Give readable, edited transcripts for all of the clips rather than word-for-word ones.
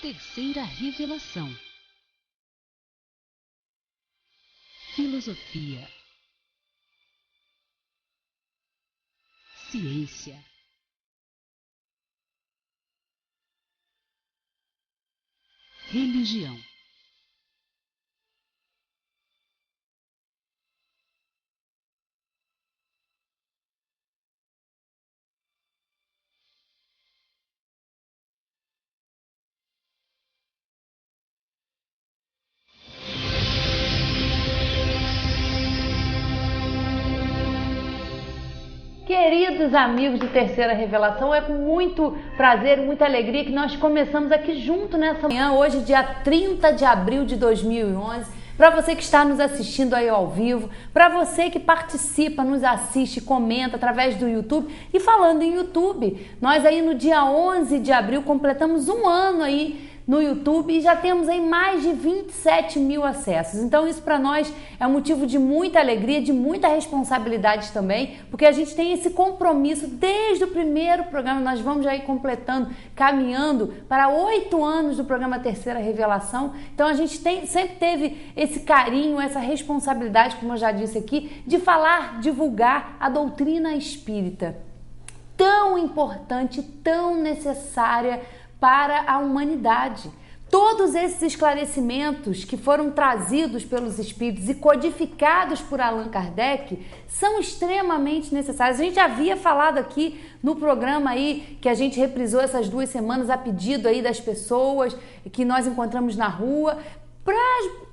Terceira revelação. Filosofia. Ciência. Religião. Queridos amigos do Terceira Revelação, é com muito prazer e muita alegria que nós começamos aqui junto nessa manhã, hoje dia 30 de abril de 2011, para você que está nos assistindo aí ao vivo, para você que participa, nos assiste, comenta através do YouTube. E falando em YouTube, nós aí no dia 11 de abril completamos um ano aí no YouTube e já temos aí mais de 27 mil acessos. Então isso para nós é um motivo de muita alegria, de muita responsabilidade também, porque a gente tem esse compromisso desde o primeiro programa. Nós vamos já ir completando, caminhando para 8 anos do programa Terceira Revelação. Então a gente sempre teve esse carinho, essa responsabilidade, como eu já disse aqui, de falar, divulgar a doutrina espírita, tão importante, tão necessária para a humanidade. Todos esses esclarecimentos que foram trazidos pelos espíritos e codificados por Allan Kardec são extremamente necessários. A gente já havia falado aqui no programa aí que a gente reprisou essas 2 semanas a pedido aí das pessoas que nós encontramos na rua,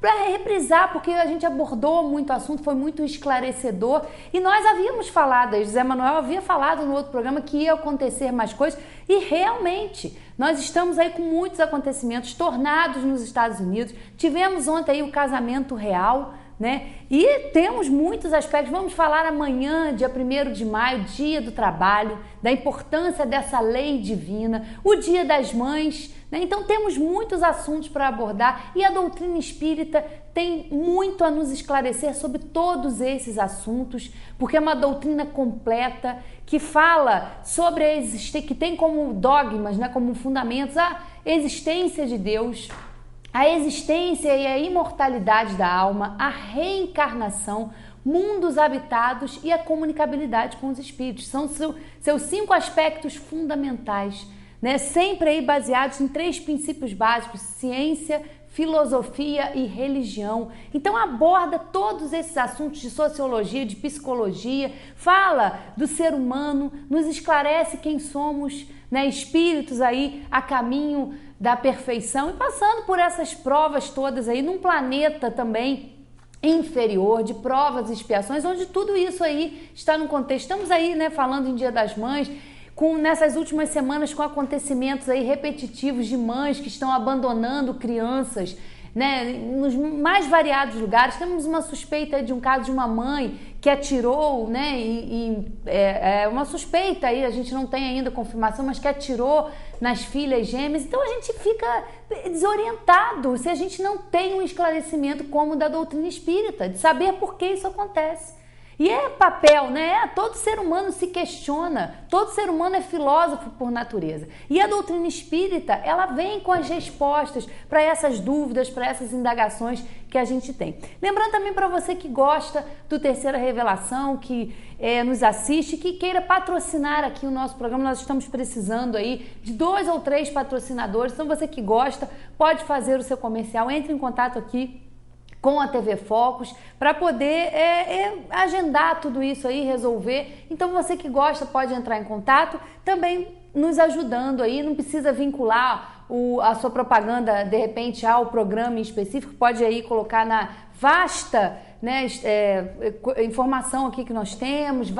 para reprisar, porque a gente abordou muito assunto, foi muito esclarecedor e nós havíamos falado, José Manuel havia falado no outro programa que ia acontecer mais coisas e realmente nós estamos aí com muitos acontecimentos tornados nos Estados Unidos. Tivemos ontem aí o casamento real, né? E temos muitos aspectos. Vamos falar amanhã, dia 1º de maio, dia do trabalho, da importância dessa lei divina, o dia das mães, né? Então temos muitos assuntos para abordar e a doutrina espírita tem muito a nos esclarecer sobre todos esses assuntos, porque é uma doutrina completa que fala sobre a existência, que tem como dogmas, né, como fundamentos a existência de Deus, a existência e a imortalidade da alma, a reencarnação, mundos habitados e a comunicabilidade com os espíritos. São seus 5 aspectos fundamentais, né? Sempre aí baseados em 3 princípios básicos: ciência, filosofia e religião. Então aborda todos esses assuntos de sociologia, de psicologia, fala do ser humano, nos esclarece quem somos, né? Espíritos aí a caminho da perfeição e passando por essas provas todas aí num planeta também inferior, de provas e expiações, onde tudo isso aí está no contexto. Estamos aí, né, falando em Dia das Mães, nessas últimas semanas com acontecimentos aí repetitivos de mães que estão abandonando crianças, né, nos mais variados lugares. Temos uma suspeita de um caso de uma mãe que atirou, né, é uma suspeita aí, a gente não tem ainda confirmação, mas que atirou nas filhas gêmeas. Então a gente fica desorientado se a gente não tem um esclarecimento como o da doutrina espírita, de saber por que isso acontece. E é papel, né? Todo ser humano se questiona, todo ser humano é filósofo por natureza. E a doutrina espírita, ela vem com as respostas para essas dúvidas, para essas indagações que a gente tem. Lembrando também para você que gosta do Terceira Revelação, que nos assiste, que queira patrocinar aqui o nosso programa, nós estamos precisando aí de 2 ou 3 patrocinadores. Então você que gosta, pode fazer o seu comercial, entre em contato aqui com a TV Focus, para poder agendar tudo isso aí, resolver. Então você que gosta pode entrar em contato, também nos ajudando aí, não precisa vincular a sua propaganda de repente ao programa em específico, pode aí colocar na vasta, né, informação aqui que nós temos,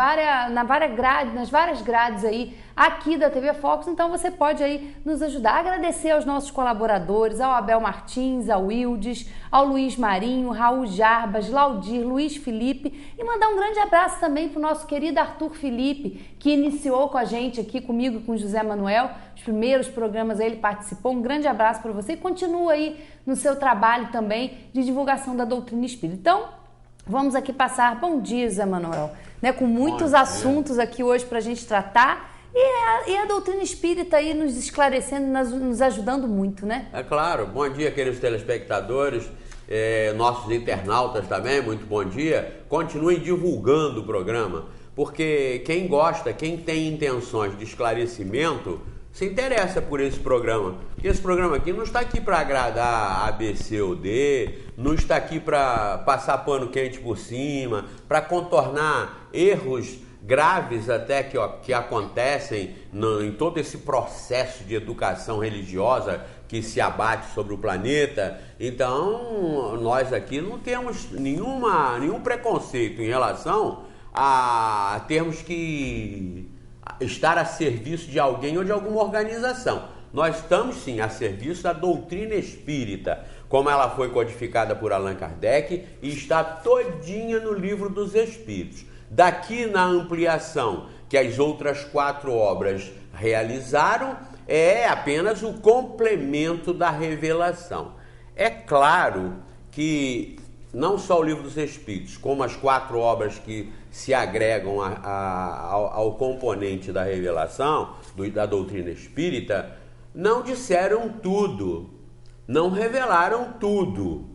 nas várias grades aí aqui da TV Focus. Então você pode aí nos ajudar. Agradecer aos nossos colaboradores, ao Abel Martins, ao Wildes, ao Luiz Marinho, Raul Jarbas, Laudir, Luiz Felipe, e mandar um grande abraço também para o nosso querido Arthur Felipe, que iniciou com a gente aqui, comigo e com o José Manuel, os primeiros programas aí ele participou. Um grande abraço para você e continua aí no seu trabalho também de divulgação da doutrina espírita. Então, vamos aqui passar, bom dia, José Manuel, né, com muitos assuntos aqui hoje para a gente tratar. E a doutrina espírita aí nos esclarecendo, nos ajudando muito, né? É claro. Bom dia, queridos telespectadores, nossos internautas também, muito bom dia. Continuem divulgando o programa, porque quem gosta, quem tem intenções de esclarecimento, se interessa por esse programa. Porque esse programa aqui não está aqui para agradar A, B, C ou D, não está aqui para passar pano quente por cima, para contornar erros graves até que acontecem em todo esse processo de educação religiosa que se abate sobre o planeta. Então, nós aqui não temos nenhum preconceito em relação a termos que estar a serviço de alguém ou de alguma organização. Nós estamos sim a serviço da doutrina espírita, como ela foi codificada por Allan Kardec e está todinha no Livro dos Espíritos. Daqui na ampliação que as outras 4 obras realizaram, é apenas o complemento da revelação. É claro que não só o Livro dos Espíritos, como as 4 obras que se agregam ao componente da revelação, da doutrina espírita, não disseram tudo, não revelaram tudo.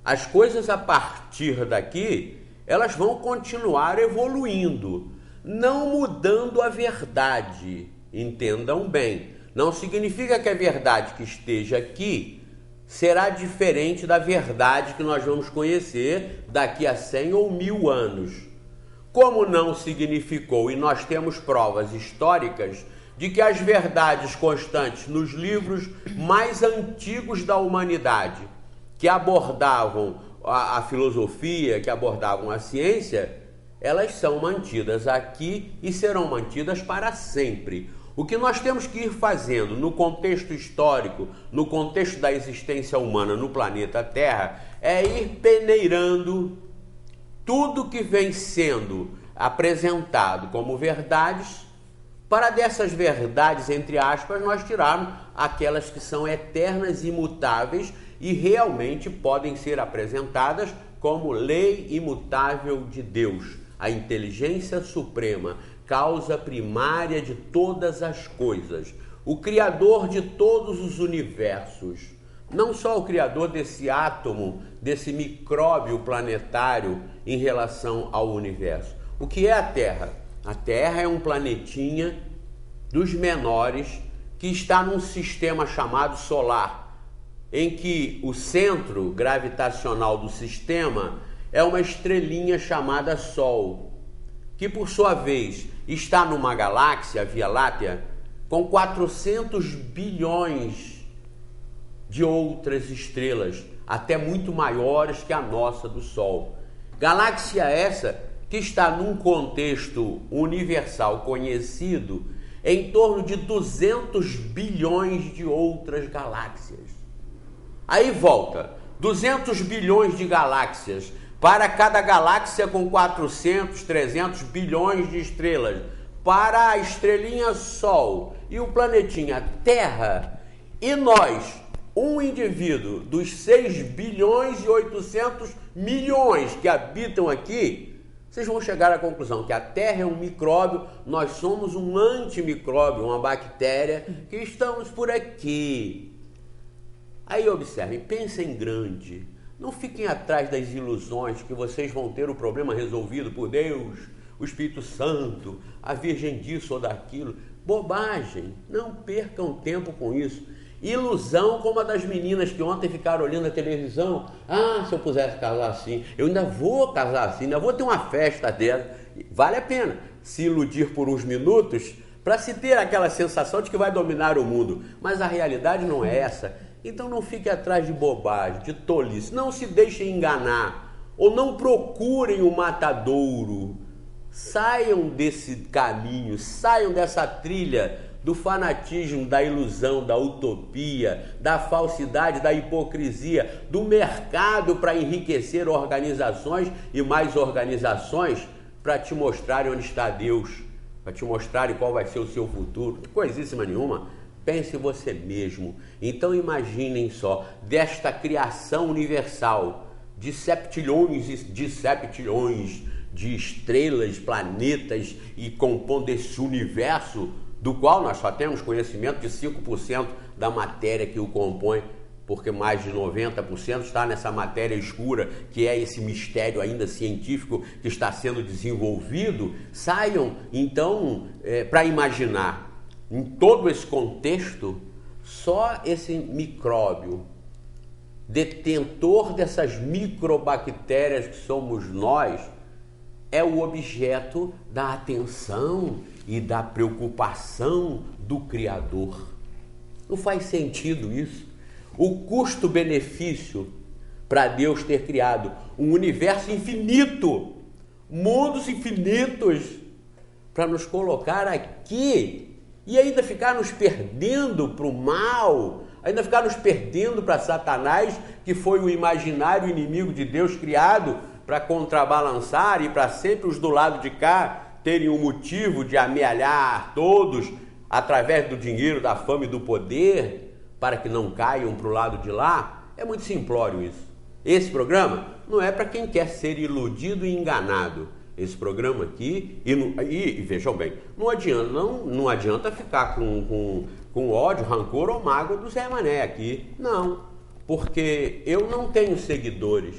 As coisas a partir daqui, elas vão continuar evoluindo, não mudando a verdade, entendam bem. Não significa que a verdade que esteja aqui será diferente da verdade que nós vamos conhecer daqui a 100 ou 1000 anos. Como não significou, e nós temos provas históricas de que as verdades constantes nos livros mais antigos da humanidade, que abordavam a filosofia, que abordavam a ciência, elas são mantidas aqui e serão mantidas para sempre. O que nós temos que ir fazendo no contexto histórico, no contexto da existência humana no planeta Terra, é ir peneirando tudo que vem sendo apresentado como verdades, para dessas verdades, entre aspas, nós tirarmos aquelas que são eternas e imutáveis e realmente podem ser apresentadas como lei imutável de Deus, a inteligência suprema, causa primária de todas as coisas, o criador de todos os universos, não só o criador desse átomo, desse micróbio planetário em relação ao universo. O que é a Terra? A Terra é um planetinha dos menores que está num sistema chamado solar, em que o centro gravitacional do sistema é uma estrelinha chamada Sol, que por sua vez está numa galáxia, a Via Láctea, com 400 bilhões de outras estrelas, até muito maiores que a nossa do Sol. Galáxia essa que está num contexto universal conhecido em torno de 200 bilhões de outras galáxias. Aí volta, 200 bilhões de galáxias, para cada galáxia com 400, 300 bilhões de estrelas, para a estrelinha Sol e o planetinha Terra, e nós, um indivíduo dos 6 bilhões e 800 milhões que habitam aqui, vocês vão chegar à conclusão que a Terra é um micróbio, nós somos um antimicróbio, uma bactéria, que estamos por aqui. Aí observem, pensem grande. Não fiquem atrás das ilusões que vocês vão ter o problema resolvido por Deus, o Espírito Santo, a Virgem disso ou daquilo. Bobagem, não percam tempo com isso. Ilusão como a das meninas que ontem ficaram olhando a televisão. Ah, se eu pudesse casar assim, eu ainda vou casar assim, ainda vou ter uma festa dela. Vale a pena se iludir por uns minutos para se ter aquela sensação de que vai dominar o mundo. Mas a realidade não é essa. Então não fique atrás de bobagem, de tolice. Não se deixem enganar. Ou não procurem o matadouro. Saiam desse caminho, saiam dessa trilha do fanatismo, da ilusão, da utopia, da falsidade, da hipocrisia, do mercado para enriquecer organizações e mais organizações para te mostrarem onde está Deus, para te mostrarem qual vai ser o seu futuro. Coisíssima nenhuma. Pense em você mesmo. Então imaginem só, desta criação universal de septilhões e de septilhões de estrelas, planetas e compondo esse universo do qual nós só temos conhecimento de 5% da matéria que o compõe, porque mais de 90% está nessa matéria escura, que é esse mistério ainda científico que está sendo desenvolvido. Saiam, então, para imaginar, em todo esse contexto, só esse micróbio, detentor dessas microbactérias que somos nós, é o objeto da atenção e da preocupação do Criador. Não faz sentido isso? O custo-benefício para Deus ter criado um universo infinito, mundos infinitos, para nos colocar aqui e ainda ficar nos perdendo para o mal, ainda ficar nos perdendo para Satanás, que foi o imaginário inimigo de Deus criado para contrabalançar e para sempre os do lado de cá terem um motivo de amealhar todos através do dinheiro, da fama e do poder, para que não caiam para o lado de lá. É muito simplório isso. Esse programa não é para quem quer ser iludido e enganado. Esse programa aqui, e vejam bem, não adianta ficar com ódio, rancor ou mágoa do Zé Mané aqui. Não, porque eu não tenho seguidores,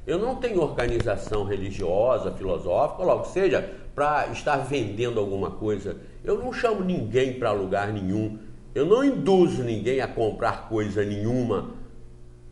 eu não tenho organização religiosa, filosófica, logo seja, para estar vendendo alguma coisa. Eu não chamo ninguém para lugar nenhum. Eu não induzo ninguém a comprar coisa nenhuma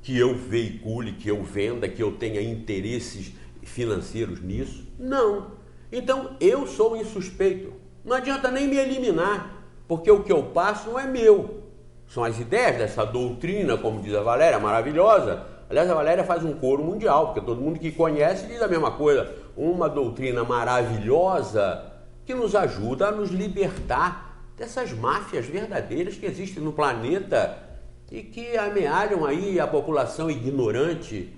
que eu veicule, que eu venda, que eu tenha interesses financeiros nisso. Não. Então, eu sou insuspeito. Não adianta nem me eliminar, porque o que eu passo não é meu. São as ideias dessa doutrina, como diz a Valéria, maravilhosa. Aliás, a Valéria faz um coro mundial, porque todo mundo que conhece diz a mesma coisa. Uma doutrina maravilhosa que nos ajuda a nos libertar dessas máfias verdadeiras que existem no planeta e que amealham aí a população ignorante,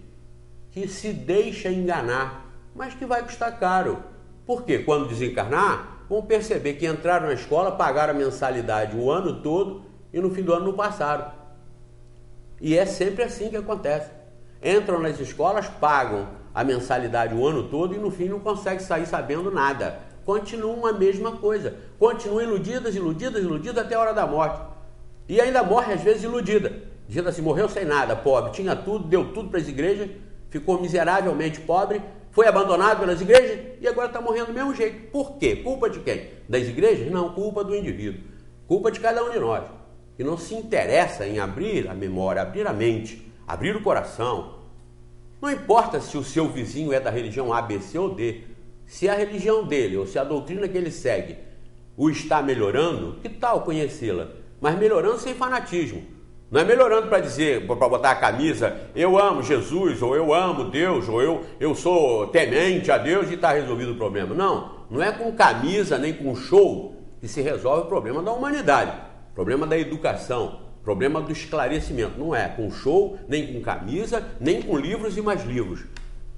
que se deixa enganar, mas que vai custar caro. Porque quando desencarnar, vão perceber que entraram na escola, pagaram a mensalidade o ano todo e no fim do ano não passaram. E é sempre assim que acontece. Entram nas escolas, pagam a mensalidade o ano todo e no fim não conseguem sair sabendo nada. Continuam a mesma coisa. Continuam iludidas até a hora da morte. E ainda morre às vezes iludida. Dizendo assim, morreu sem nada, pobre, tinha tudo, deu tudo para as igrejas, ficou miseravelmente pobre, foi abandonado pelas igrejas e agora está morrendo do mesmo jeito. Por quê? Culpa de quem? Das igrejas? Não, culpa do indivíduo. Culpa de cada um de nós, que não se interessa em abrir a memória, abrir a mente, abrir o coração. Não importa se o seu vizinho é da religião A, B, C ou D. Se a religião dele, ou se a doutrina que ele segue, o está melhorando, que tal conhecê-la? Mas melhorando sem fanatismo. Não é melhorando para dizer, para botar a camisa, eu amo Jesus, ou eu amo Deus, ou eu sou temente a Deus e está resolvido o problema. Não, não é com camisa nem com show que se resolve o problema da humanidade, problema da educação, problema do esclarecimento. Não é com show, nem com camisa, nem com livros e mais livros.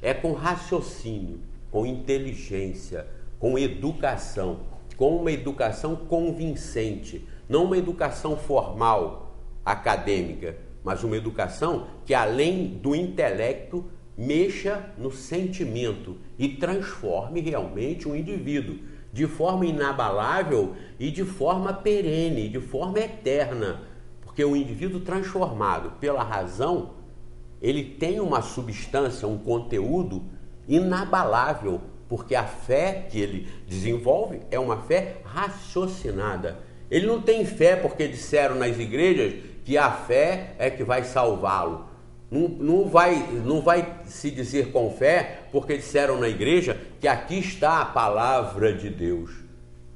É com raciocínio, com inteligência, com educação, com uma educação convincente, não uma educação formal, acadêmica, mas uma educação que, além do intelecto, mexa no sentimento e transforme realmente um indivíduo de forma inabalável e de forma perene, de forma eterna, porque o indivíduo transformado pela razão, ele tem uma substância, um conteúdo inabalável, porque a fé que ele desenvolve é uma fé raciocinada. Ele não tem fé porque disseram nas igrejas que a fé é que vai salvá-lo. Não vai se dizer com fé porque disseram na igreja que aqui está a palavra de Deus.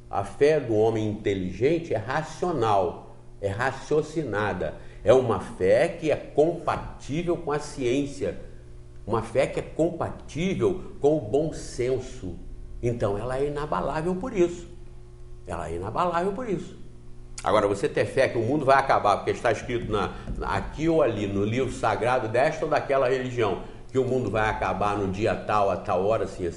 A fé do homem inteligente é racional, é raciocinada. É uma fé que é compatível com a ciência. Uma fé que é compatível com o bom senso. Então ela é inabalável por isso. Ela é inabalável por isso. Agora, você ter fé que o mundo vai acabar porque está escrito aqui ou ali no livro sagrado desta ou daquela religião, que o mundo vai acabar no dia tal, a tal hora, assim,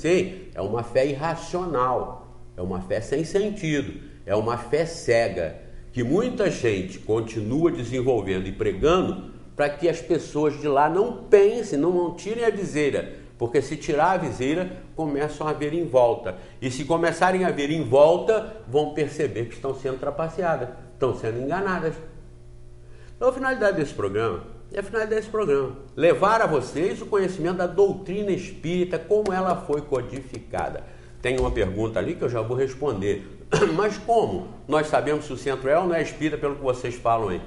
é uma fé irracional, é uma fé sem sentido, é uma fé cega, que muita gente continua desenvolvendo e pregando para que as pessoas de lá não pensem, não tirem a viseira, Porque se tirar a viseira, começam a ver em volta. E se começarem a ver em volta, vão perceber que estão sendo trapaceadas, estão sendo enganadas. Então a finalidade desse programa levar a vocês o conhecimento da doutrina espírita, como ela foi codificada. Tem uma pergunta ali que eu já vou responder. Mas como nós sabemos se o centro é ou não é espírita pelo que vocês falam aí?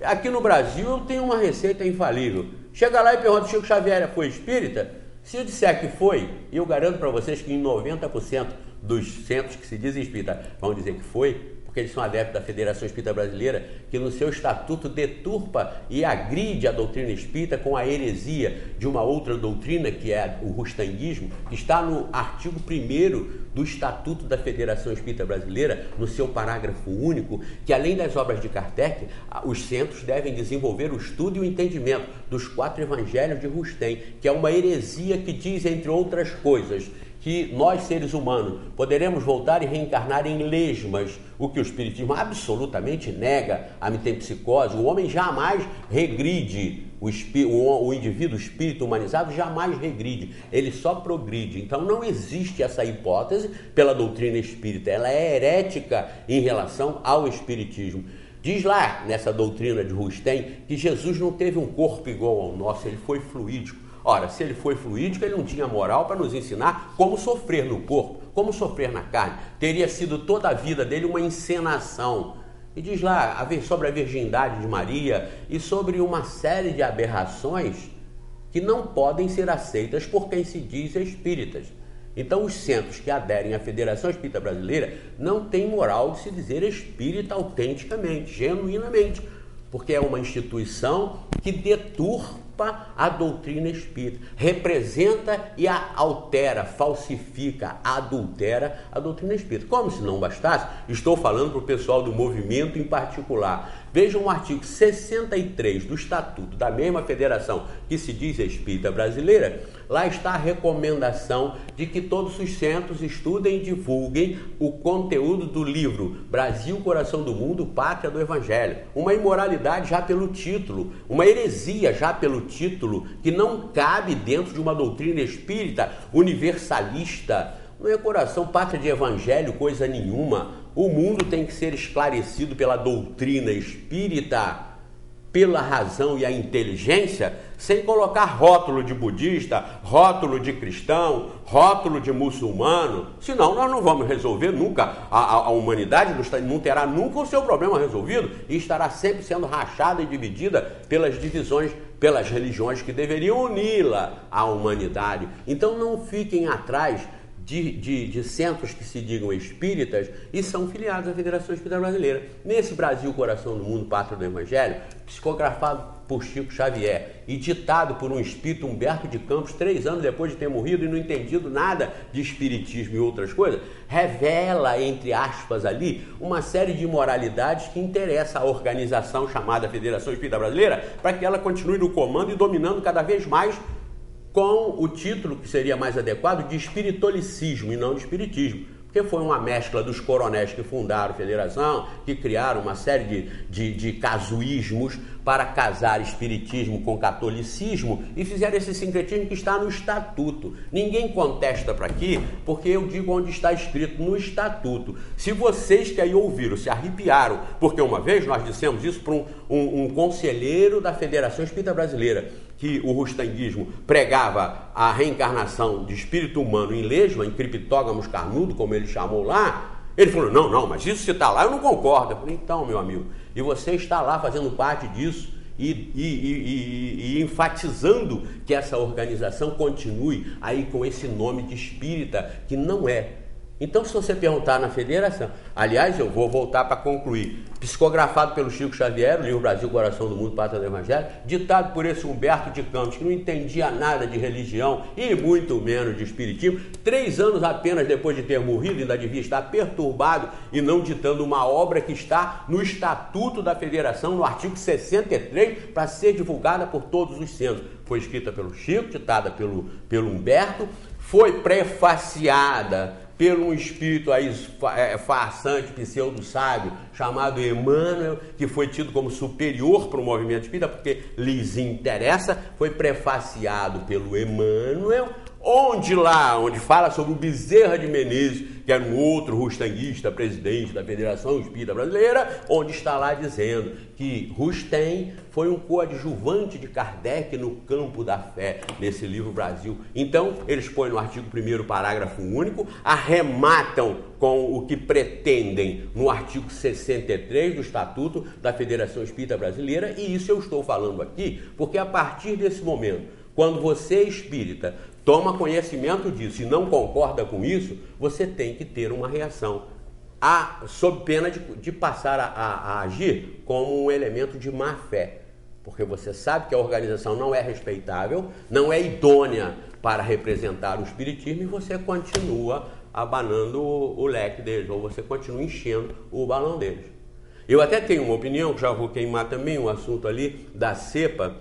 Aqui no Brasil eu tenho uma receita infalível. Chega lá e pergunta: Chico Xavier foi espírita? Se eu disser que foi, e eu garanto para vocês que em 90% dos centros que se dizem espírita vão dizer que foi, porque eles são adeptos da Federação Espírita Brasileira, que no seu estatuto deturpa e agride a doutrina espírita com a heresia de uma outra doutrina, que é o rustanguismo, que está no artigo 1º do Estatuto da Federação Espírita Brasileira, no seu parágrafo único, que além das obras de Kardec, os centros devem desenvolver o estudo e o entendimento dos 4 evangelhos de Rustem, que é uma heresia que diz, entre outras coisas, que nós, seres humanos, poderemos voltar e reencarnar em lesmas, o que o Espiritismo absolutamente nega. A metempsicose, o homem jamais regride, o indivíduo, o espírito humanizado jamais regride, ele só progride. Então não existe essa hipótese pela doutrina espírita, ela é herética em relação ao Espiritismo. Diz lá, nessa doutrina de Rustem, que Jesus não teve um corpo igual ao nosso, ele foi fluídico. Ora, se ele foi fluídico, ele não tinha moral para nos ensinar como sofrer no corpo, como sofrer na carne. Teria sido toda a vida dele uma encenação. E diz lá sobre a virgindade de Maria e sobre uma série de aberrações que não podem ser aceitas por quem se diz espíritas. Então, os centros que aderem à Federação Espírita Brasileira não têm moral de se dizer espírita autenticamente, genuinamente, porque é uma instituição que deturpa a doutrina espírita, representa e a altera, falsifica, adultera a doutrina espírita. Como se não bastasse, estou falando para o pessoal do movimento em particular. Vejam o artigo 63 do Estatuto da mesma federação que se diz Espírita Brasileira. Lá está a recomendação de que todos os centros estudem e divulguem o conteúdo do livro Brasil, Coração do Mundo, Pátria do Evangelho. Uma imoralidade já pelo título, uma heresia já pelo título, que não cabe dentro de uma doutrina espírita universalista. Não é coração, pátria de evangelho, coisa nenhuma. O mundo tem que ser esclarecido pela doutrina espírita, pela razão e a inteligência, sem colocar rótulo de budista, rótulo de cristão, rótulo de muçulmano. Senão nós não vamos resolver nunca, a humanidade não terá nunca o seu problema resolvido e estará sempre sendo rachada e dividida pelas divisões, pelas religiões que deveriam uni-la à humanidade. Então não fiquem atrás de centros que se digam espíritas e são filiados à Federação Espírita Brasileira. Nesse Brasil, Coração do Mundo, Pátria do Evangelho, psicografado por Chico Xavier e ditado por um espírito, Humberto de Campos, 3 anos depois de ter morrido e não entendido nada de espiritismo e outras coisas, revela, entre aspas ali, uma série de imoralidades que interessa à organização chamada Federação Espírita Brasileira para que ela continue no comando e dominando cada vez mais, com o título que seria mais adequado de espiritolicismo e não de espiritismo, porque foi uma mescla dos coronéis que fundaram a federação, que criaram uma série de casuísmos para casar espiritismo com catolicismo e fizeram esse sincretismo que está no estatuto. Ninguém contesta para aqui, porque eu digo onde está escrito no estatuto. Se vocês que aí ouviram se arrepiaram, porque uma vez nós dissemos isso para um conselheiro da Federação Espírita Brasileira, que o rustanguismo pregava a reencarnação de espírito humano em lesma, em criptógamos carnudo, como ele chamou lá, ele falou, não, mas isso se está lá, eu não concordo. Eu falei, então, meu amigo, e você está lá fazendo parte disso e enfatizando que essa organização continue aí com esse nome de espírita, que não é. Então, se você perguntar na federação, aliás, eu vou voltar para concluir, psicografado pelo Chico Xavier, o livro Brasil, Coração do Mundo, Pátria do Evangelho, ditado por esse Humberto de Campos, que não entendia nada de religião e muito menos de espiritismo, 3 anos apenas depois de ter morrido, ainda devia estar perturbado e não ditando uma obra que está no Estatuto da Federação, no artigo 63, para ser divulgada por todos os centros. Foi escrita pelo Chico, ditada pelo Humberto, foi prefaciada pelo um espírito aí farsante, pseudo-sábio, chamado Emmanuel, que foi tido como superior para o movimento espírita, porque lhes interessa, foi prefaciado pelo Emmanuel, onde fala sobre o Bezerra de Menezes, que era um outro rustenguista, presidente da Federação Espírita Brasileira, onde está lá dizendo que Rustem foi um coadjuvante de Kardec no campo da fé, nesse livro Brasil. Então, eles põem no artigo 1º, parágrafo único, arrematam com o que pretendem no artigo 63 do Estatuto da Federação Espírita Brasileira, e isso eu estou falando aqui, porque a partir desse momento, quando você, espírita, toma conhecimento disso e não concorda com isso, você tem que ter uma reação, sob pena de passar a agir como um elemento de má fé, porque você sabe que a organização não é respeitável, não é idônea para representar o espiritismo, e você continua abanando o leque deles, ou você continua enchendo o balão deles. Eu até tenho uma opinião, que já vou queimar também um assunto ali, da cepa.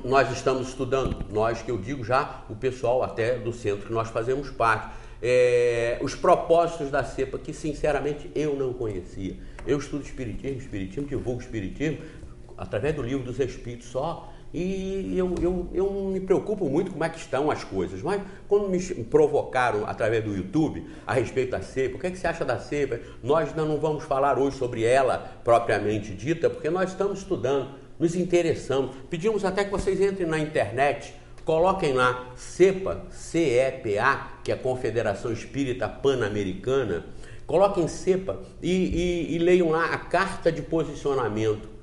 Nós estamos estudando, nós que eu digo já, o pessoal até do centro que nós fazemos parte, os propósitos da cepa, que sinceramente eu não conhecia. Eu estudo espiritismo, divulgo espiritismo através do Livro dos Espíritos só, e eu não me preocupo muito como é que estão as coisas, mas quando me provocaram através do YouTube a respeito da cepa, o que é que você acha da cepa? Nós ainda não vamos falar hoje sobre ela propriamente dita, porque nós estamos estudando, nos interessamos, pedimos até que vocês entrem na internet, coloquem lá CEPA, CEPA, que é a Confederação Espírita Pan-Americana, coloquem CEPA e leiam lá a carta de posicionamento.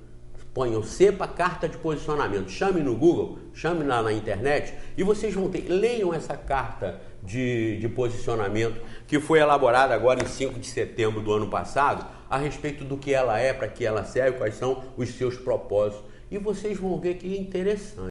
Ponham CEPA, carta de posicionamento. Chame no Google, chame lá na internet e vocês vão ter, leiam essa carta de posicionamento que foi elaborada agora em 5 de setembro do ano passado, a respeito do que ela é, para que ela serve, quais são os seus propósitos. E vocês vão ver que é interessante.